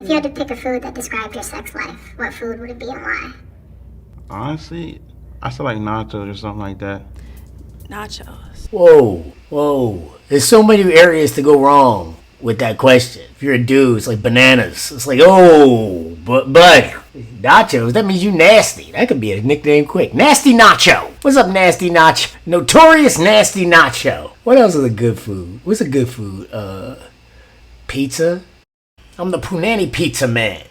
If you had to pick a food that described your sex life, what food would it be and why? Honestly, I feel like nachos or something like that. Nachos. Whoa. There's so many areas to go wrong with that question. If you're a dude, it's like bananas. It's like, but nachos, that means you nasty. That could be a nickname quick. Nasty Nacho. What's up, Nasty Nacho? Notorious Nasty Nacho. What else is a good food? What's a good food? Pizza? I'm the Punani Pizza Man.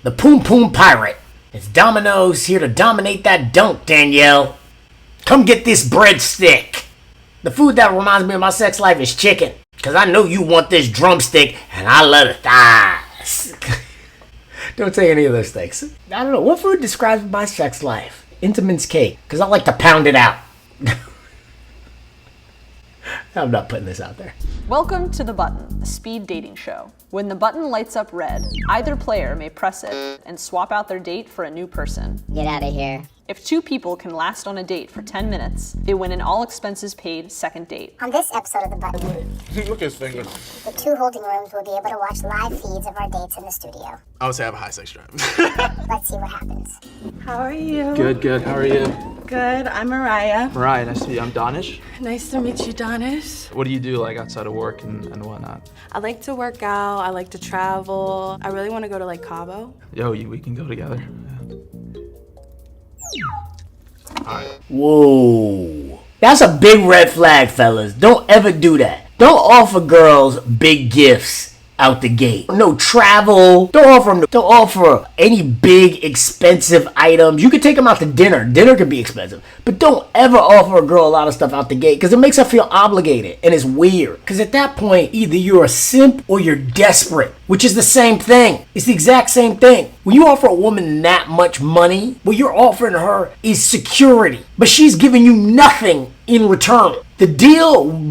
The Poom Poom Pirate. It's Domino's here to dominate that dunk, Danielle. Come get this breadstick. The food that reminds me of my sex life is chicken. Because I know you want this drumstick, and I love the thighs. Don't say any of those things. I don't know. What food describes my sex life? Intamin's cake. Because I like to pound it out. I'm not putting this out there. Welcome to The Button, a speed dating show. When the button lights up red, either player may press it and swap out their date for a new person. Get out of here. If two people can last on a date for 10 minutes, they win an all-expenses-paid second date. On this episode of The Button, Look at his finger. the two holding rooms will be able to watch live feeds of our dates in the studio. I would say I have a high sex drive. Let's see what happens. How are you? Good. How are you? Good. I'm Mariah. Mariah, nice to meet you. I'm Donish. Nice to meet you, Donish. What do you do like outside of work and whatnot? I like to work out. I like to travel. I really want to go to like Cabo. Yo, we can go together. Alright. Whoa. That's a big red flag, fellas. Don't ever do that. Don't offer girls big gifts out the gate. No travel. Don't offer any big expensive items. You could take them out to dinner. Dinner could be expensive. But don't ever offer a girl a lot of stuff out the gate because it makes her feel obligated and it's weird. Because at that point, either you're a simp or you're desperate, which is the same thing. It's the exact same thing. When you offer a woman that much money, what you're offering her is security. But she's giving you nothing in return. The deal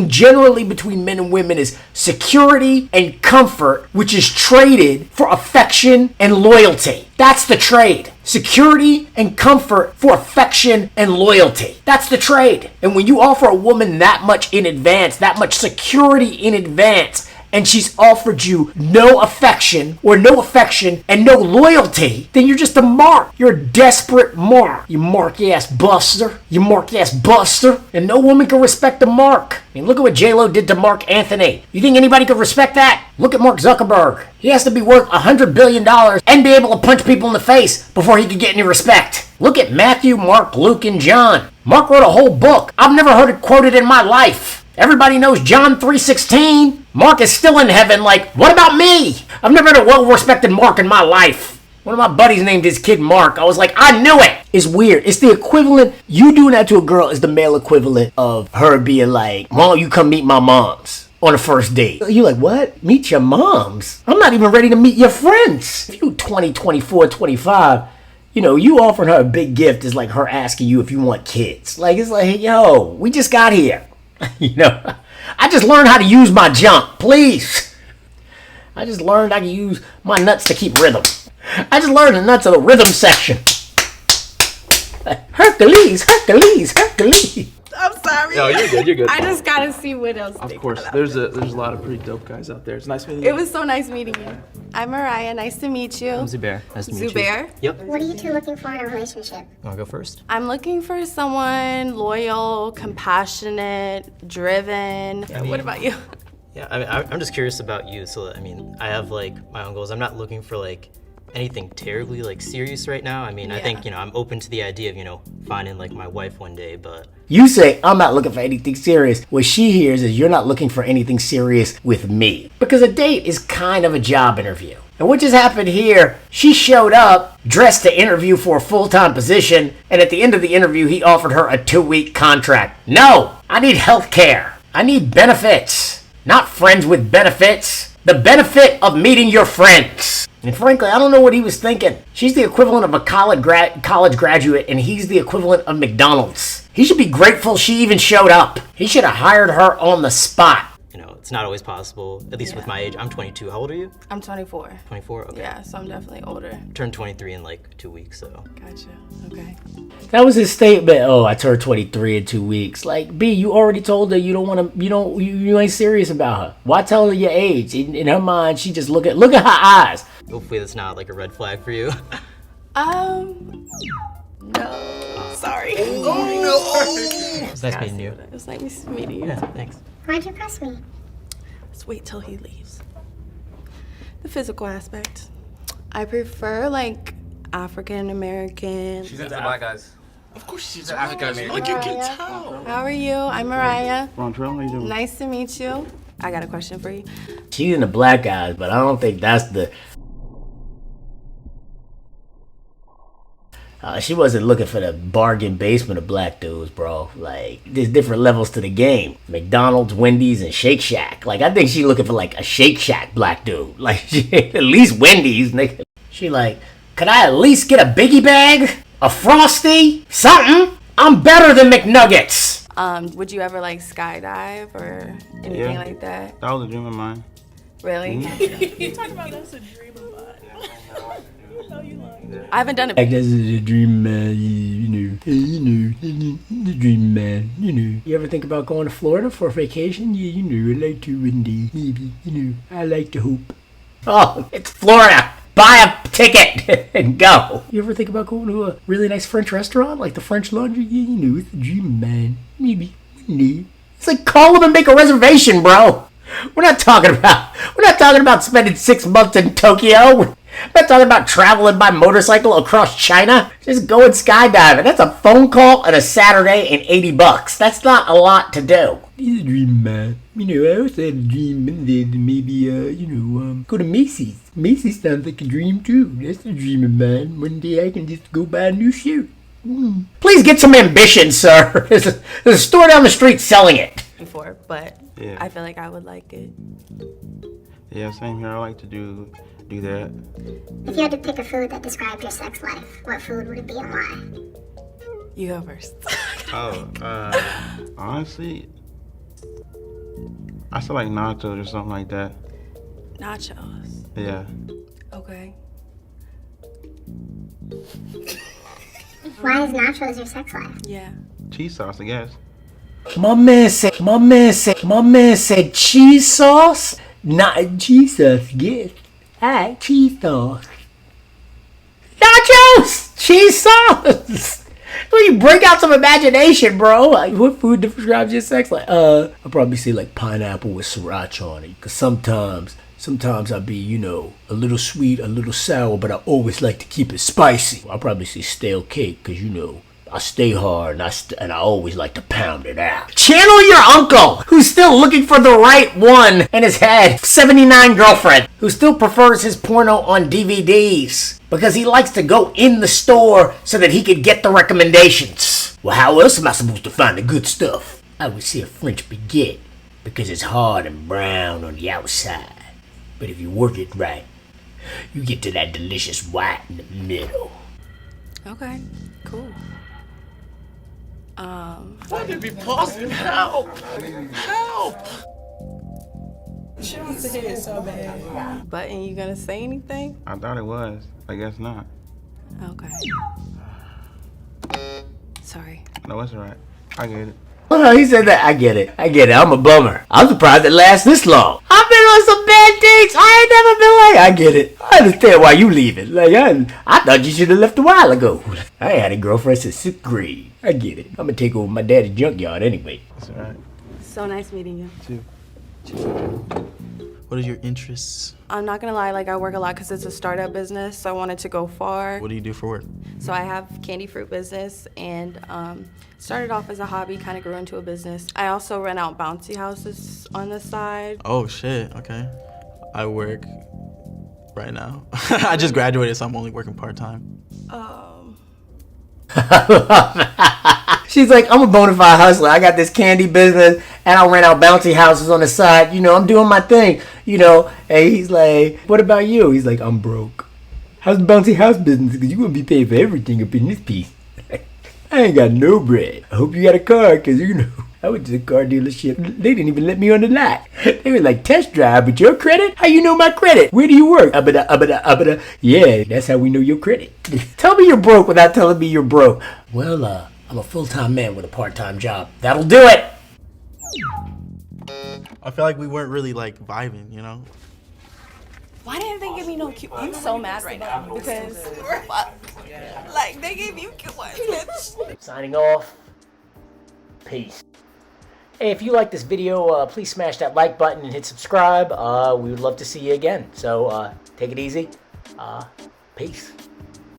generally between men and women is security and comfort, which is traded for affection and loyalty. That's the trade. Security and comfort for affection and loyalty. That's the trade. And when you offer a woman that much in advance, that much security in advance, and she's offered you no affection and no loyalty, then you're just a mark. You're a desperate mark. You marky-ass buster. And no woman can respect the mark. I mean, look at what J-Lo did to Mark Anthony. You think anybody could respect that? Look at Mark Zuckerberg. He has to be worth $100 billion and be able to punch people in the face before he could get any respect. Look at Matthew, Mark, Luke, and John. Mark wrote a whole book. I've never heard it quoted in my life. Everybody knows John 3:16. Mark is still in heaven like, what about me? I've never had a well-respected Mark in my life. One of my buddies named his kid Mark. I was like, I knew it. It's weird. It's the equivalent. You doing that to a girl is the male equivalent of her being like, why don't you come meet my moms on a first date? You like, what? Meet your moms? I'm not even ready to meet your friends. If you 20, 24, 25, you offering her a big gift is like her asking you if you want kids. Like, it's like, yo, we just got here. I just learned how to use my junk, please. I just learned I can use my nuts to keep rhythm. I just learned the nuts of the rhythm section. Hercules. I'm sorry. No, you're good. I just gotta see what else. Of course, there's a lot of pretty dope guys out there. It's nice meeting you. It was so nice meeting you. I'm Mariah. Nice to meet you. I'm Zubair. Nice to meet you. Zubair. Yep. What are you two looking for in a relationship? Wanna go first? I'm looking for someone loyal, compassionate, driven. What about you? Yeah, I'm just curious about you. So, I have like my own goals. I'm not looking for like anything terribly like serious right now. I think, I'm open to the idea of, finding like my wife one day, but... You say, I'm not looking for anything serious. What she hears is you're not looking for anything serious with me. Because a date is kind of a job interview. And what just happened here, she showed up dressed to interview for a full-time position, and at the end of the interview, he offered her a 2-week contract. No, I need health care. I need benefits. Not friends with benefits. The benefit of meeting your friends. And frankly, I don't know what he was thinking. She's the equivalent of a college graduate, and he's the equivalent of McDonald's. He should be grateful she even showed up. He should have hired her on the spot. It's not always possible, at least with my age. I'm 22. How old are you? I'm 24. 24? Okay. Yeah, so I'm definitely older. Turned 23 in like 2 weeks, so. Gotcha. Okay. That was his statement. Oh, I turned 23 in 2 weeks. Like, B, you already told her you ain't serious about her. Why tell her your age? In her mind, she just look at her eyes. hopefully that's not like a red flag for you. No. Sorry. It's nice meeting you. It was nice meeting you. Yeah, thanks. Why'd you press me? Let's wait till he leaves. The physical aspect. I prefer like African American. She's into black guys. Of course she's an African American. Like you can tell. How are you? I'm Mariah. Rontrell, how you doing? Nice to meet you. I got a question for you. She's into black guys, but I don't think that's the... she wasn't looking for the bargain basement of black dudes, bro. Like, there's different levels to the game. McDonald's, Wendy's, and Shake Shack. Like, I think she looking for, like, a Shake Shack black dude. Like, at least Wendy's, nigga. She like, could I at least get a Biggie bag? A Frosty? Something? I'm better than McNuggets. Would you ever like skydive or anything like that? That was a dream of mine. Really? You talk about that's a dream of mine. I know you lying. I haven't done it. Like, that's a dream, man. The dream, man. You ever think about going to Florida for a vacation? Yeah, I like to indeed. Maybe, I like to hope. Oh, it's Florida. Buy a ticket and go. You ever think about going to a really nice French restaurant like the French Laundry? Yeah, it's a dream, man. Maybe. It's like call them and make a reservation, bro. We're not talking about spending 6 months in Tokyo. We're not talking about traveling by motorcycle across China. Just going skydiving. That's a phone call and a Saturday and $80. That's not a lot to do. It's a dream, man. I also had a dream that maybe, go to Macy's. Macy's sounds like a dream, too. That's a dream of mine. One day I can just go buy a new shirt. Please get some ambition, sir. There's a store down the street selling it. Before, but Yeah. I feel like I would like it. Yeah, same here. I like to do that. If you had to pick a food that described your sex life, what food would it be and why? You go first. Honestly, I feel like nachos or something like that. Nachos. Yeah. Okay. Why is nachos your sex life? Yeah. Cheese sauce, I guess. My man said cheese sauce? Not cheese sauce, yes. I like cheese sauce. Nachos! Cheese sauce! Well, you break out some imagination, bro. Like, what food describes your sex life? I'll probably say like pineapple with sriracha on it. Cause sometimes I'll be, a little sweet, a little sour, but I always like to keep it spicy. I'll probably say stale cake, cause I stay hard and I always like to pound it out. Channel your uncle, who's still looking for the right one and has had 79 girlfriend, who still prefers his porno on DVDs because he likes to go in the store so that he could get the recommendations. Well, how else am I supposed to find the good stuff? I would say a French baguette because it's hard and brown on the outside. But if you work it right, you get to that delicious white in the middle. Okay. Cool. Why did we pause? Help! Help! She wants to hit it so bad. Button, you gonna say anything? I thought it was. I guess not. Okay. Sorry. No, it's alright. I get it. Oh, he said that. I get it. I'm a bummer. I'm surprised it lasts this long. I've been on some bad dates. I ain't never been like. I get it. I understand why you leaving. Like, I thought you should have left a while ago. I ain't had a girlfriend since 6th grade. I get it. I'm gonna take over my daddy's junkyard anyway. It's alright. So nice meeting you. Too. What are your interests? I'm not gonna lie, like I work a lot because it's a startup business, so I wanted to go far. What do you do for work? So I have candy fruit business and started off as a hobby, kind of grew into a business. I also rent out bouncy houses on the side. Oh shit, okay. I work right now. I just graduated, so I'm only working part-time. She's like, I'm a bona fide hustler. I got this candy business and I rent out bouncy houses on the side. I'm doing my thing, And he's like, what about you? He's like, I'm broke. How's the bouncy house business? Because you're going to be paying for everything up in this piece. I ain't got no bread. I hope you got a car because, I went to the car dealership. They didn't even let me on the lot. They were like, test drive, but your credit? How you know my credit? Where do you work? Yeah, that's how we know your credit. Tell me you're broke without telling me you're broke. Well, I'm a full-time man with a part-time job. That'll do it. I feel like we weren't really like vibing, Why didn't they give me no cute? I'm so mad right now because fuck. Like they gave you cute ones, bitch. Signing off. Peace. Hey, if you like this video, please smash that like button and hit subscribe. We would love to see you again. So take it easy. Peace.